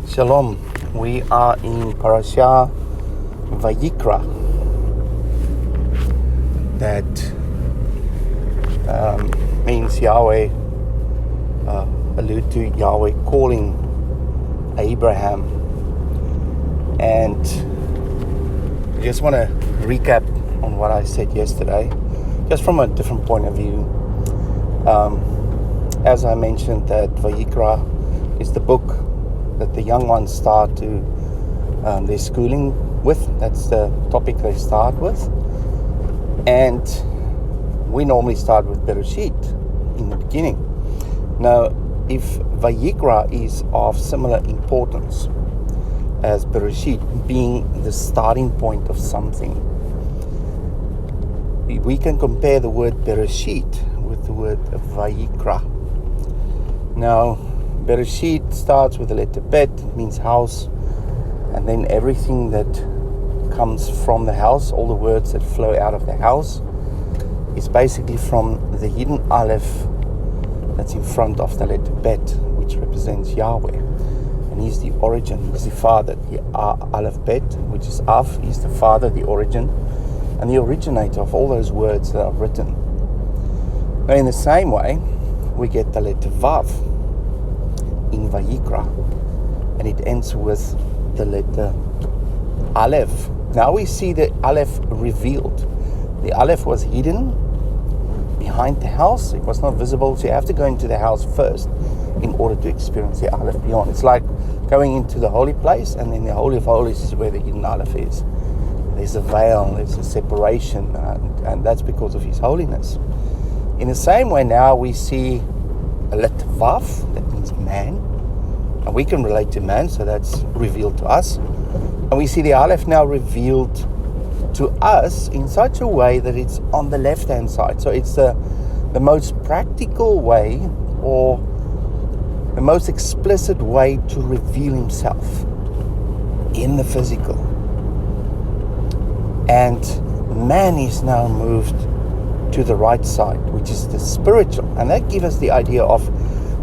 Shalom. We are in Parashah Vayikra. That means Yahweh, allude to Yahweh calling Abraham. And I just want to recap on what I said yesterday, just from a different point of view. As I mentioned, that Vayikra is the book that the young ones start to their schooling with. That's the topic they start with. And we normally start with Bereshit in the beginning. Now, if Vayikra is of similar importance as Bereshit, being the starting point of something, we can compare the word Bereshit with the word Vayikra. Now, Bereshit starts with the letter Bet, it means house, and then everything that comes from the house, all the words that flow out of the house, is basically from the hidden Aleph that's in front of the letter Bet, which represents Yahweh. And he's the origin, he's the father. The Aleph Bet, which is Av, is the father, the origin, and the originator of all those words that are written. Now, in the same way, we get the letter Vav in Vayikra, and it ends with the letter Aleph. Now we see the Aleph revealed. The Aleph was hidden behind the house. It was not visible, so you have to go into the house first in order to experience the Aleph beyond. It's like going into the holy place, and then the Holy of Holies is where the hidden Aleph is. There's a veil, there's a separation, and that's because of His holiness. In the same way, now we see a letter Vav, that means man, and we can relate to man, so that's revealed to us. And we see the Aleph now revealed to us in such a way that it's on the left-hand side. So it's the most practical way, or the most explicit way to reveal Himself in the physical. And man is now moved to the right side, which is the spiritual. And that gives us the idea of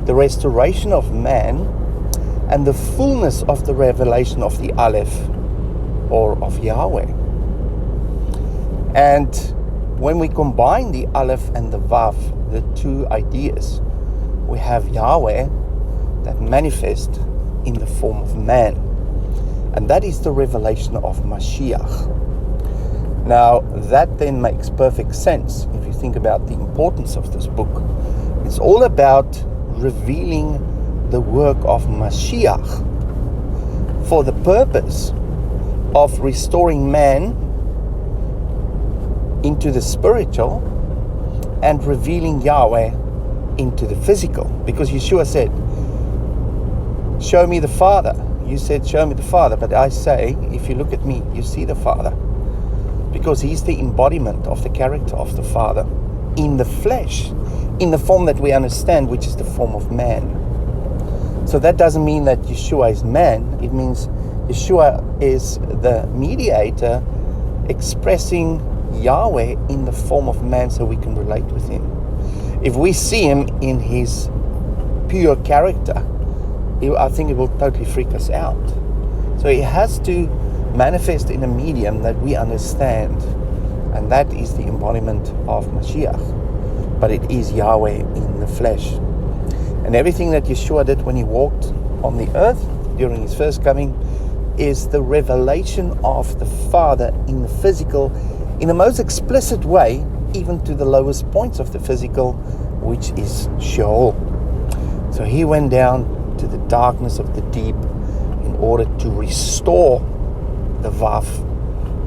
the restoration of man and the fullness of the revelation of the Aleph, or of Yahweh. And when we combine the Aleph and the Vav, the two ideas, we have Yahweh that manifests in the form of man. And that is the revelation of Mashiach. Now, that then makes perfect sense if you think about the importance of this book. It's all about revealing the work of Mashiach for the purpose of restoring man into the spiritual and revealing Yahweh into the physical. Because Yeshua said, "Show me the Father." You said, "Show me the Father." But I say, if you look at me, you see the Father. Because He's the embodiment of the character of the Father in the flesh, in the form that we understand, which is the form of man. So that doesn't mean that Yeshua is man. It means Yeshua is the mediator expressing Yahweh in the form of man, so we can relate with Him. If we see Him in His pure character, I think it will totally freak us out. So He has to manifest in a medium that we understand, and that is the embodiment of Mashiach. But it is Yahweh in the flesh. And everything that Yeshua did when He walked on the earth during His first coming is the revelation of the Father in the physical, in the most explicit way, even to the lowest points of the physical, which is Sheol. So He went down to the darkness of the deep in order to restore the Vav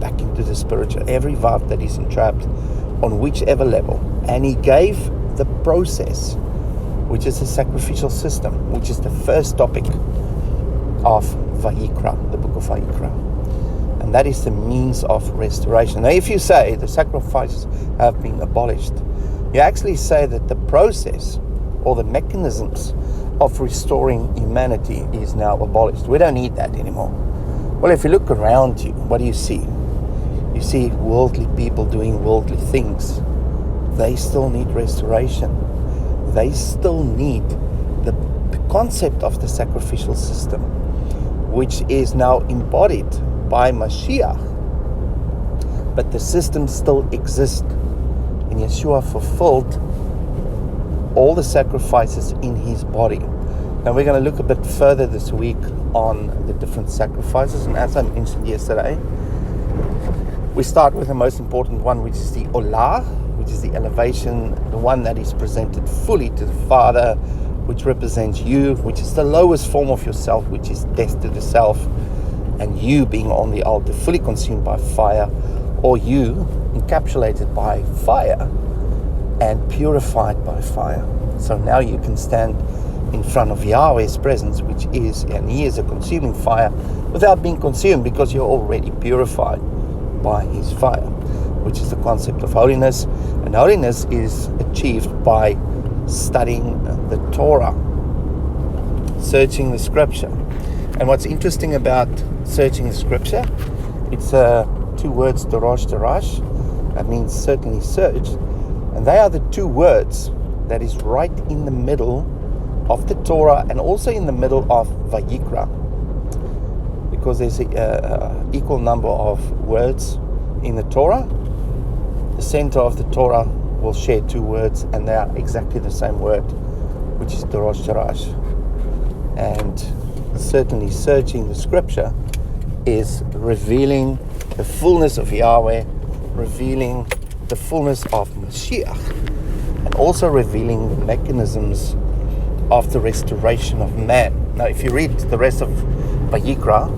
back into the spiritual, every Vav that is entrapped on whichever level. And He gave the process, which is a sacrificial system, which is the first topic of Vayikra, the book of Vayikra. And that is the means of restoration. Now, if you say the sacrifices have been abolished, you actually say that the process or the mechanisms of restoring humanity is now abolished. We don't need that anymore. Well, if you look around you, what do you see? You see worldly people doing worldly things. They still need restoration. They still need the concept of the sacrificial system. which is now embodied by Mashiach. But the system still exists, and Yeshua fulfilled all the sacrifices in his body. Now we're going to look a bit further this week on the different sacrifices, and as I mentioned yesterday, we start with the most important one, which is the Olah, which is the elevation, the one that is presented fully to the Father, which represents you, which is the lowest form of yourself, which is death to the self, and you being on the altar, fully consumed by fire, or you encapsulated by fire and purified by fire. So now you can stand in front of Yahweh's presence, which is, and he is a consuming fire, without being consumed, because you're already purified by his fire, which is the concept of holiness. And holiness is achieved by studying the Torah, searching the scripture. And what's interesting about searching the scripture, it's two words, darash. That means certainly search. And they are the two words that is right in the middle of the Torah and also in the middle of Vayikra, because there's an equal number of words in the Torah. The center of the Torah will share two words, and they are exactly the same word, which is darash. And certainly searching the scripture is revealing the fullness of Yahweh, revealing the fullness of Mashiach, and also revealing the mechanisms of the restoration of man. Now, if you read the rest of Vayikra,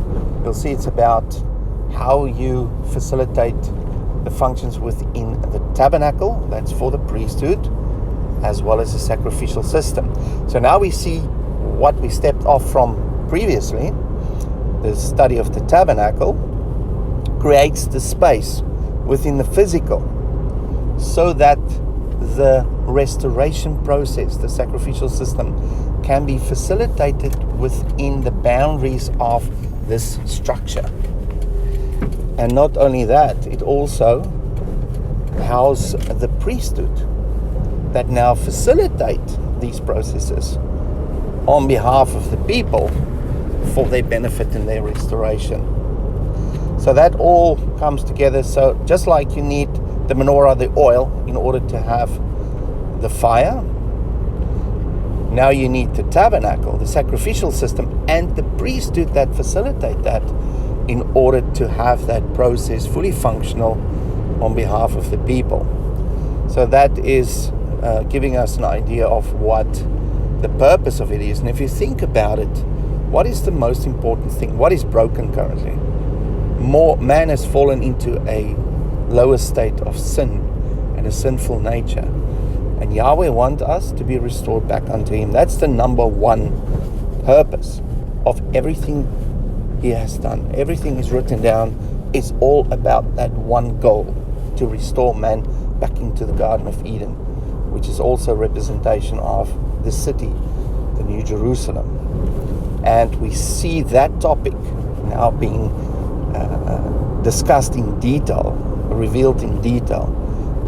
you'll see it's about how you facilitate the functions within the tabernacle, that's for the priesthood, as well as the sacrificial system. So now we see what we stepped off from previously. The study of the tabernacle creates the space within the physical, so that the restoration process, the sacrificial system, can be facilitated within the boundaries of this structure. And not only that, it also houses the priesthood that now facilitate these processes on behalf of the people for their benefit and their restoration. So that all comes together. So just like you need the menorah, the oil, in order to have the fire, now you need the tabernacle, the sacrificial system, and the priesthood that facilitate that in order to have that process fully functional on behalf of the people. So that is giving us an idea of what the purpose of it is. And if you think about it, what is the most important thing? What is broken currently? Man has fallen into a lower state of sin and a sinful nature. And Yahweh wants us to be restored back unto him. That's the number one purpose of everything he has done. Everything is written down. It's all about that one goal, to restore man back into the Garden of Eden, which is also a representation of the city, the New Jerusalem. And we see that topic now being discussed in detail, revealed in detail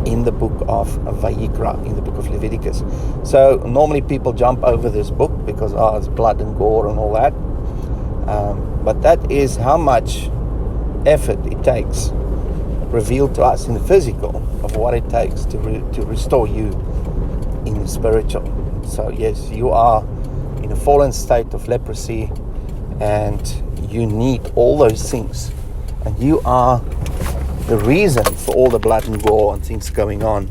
in the book of Vayikra, in the book of Leviticus. So normally people jump over this book because it's blood and gore and all that. But that is how much effort it takes, revealed to us in the physical, of what it takes to restore you in the spiritual. So yes, you are in a fallen state of leprosy, and you need all those things, and you are the reason for all the blood and gore and things going on,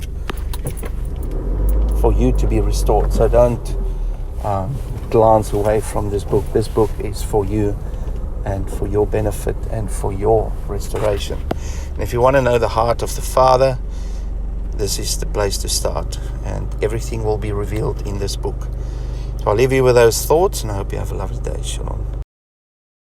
for you to be restored. So don't glance away from this book. This book is for you and for your benefit and for your restoration. And if you want to know the heart of the Father, this is the place to start, and everything will be revealed in this book. So I'll leave you with those thoughts, and I hope you have a lovely day. Shalom.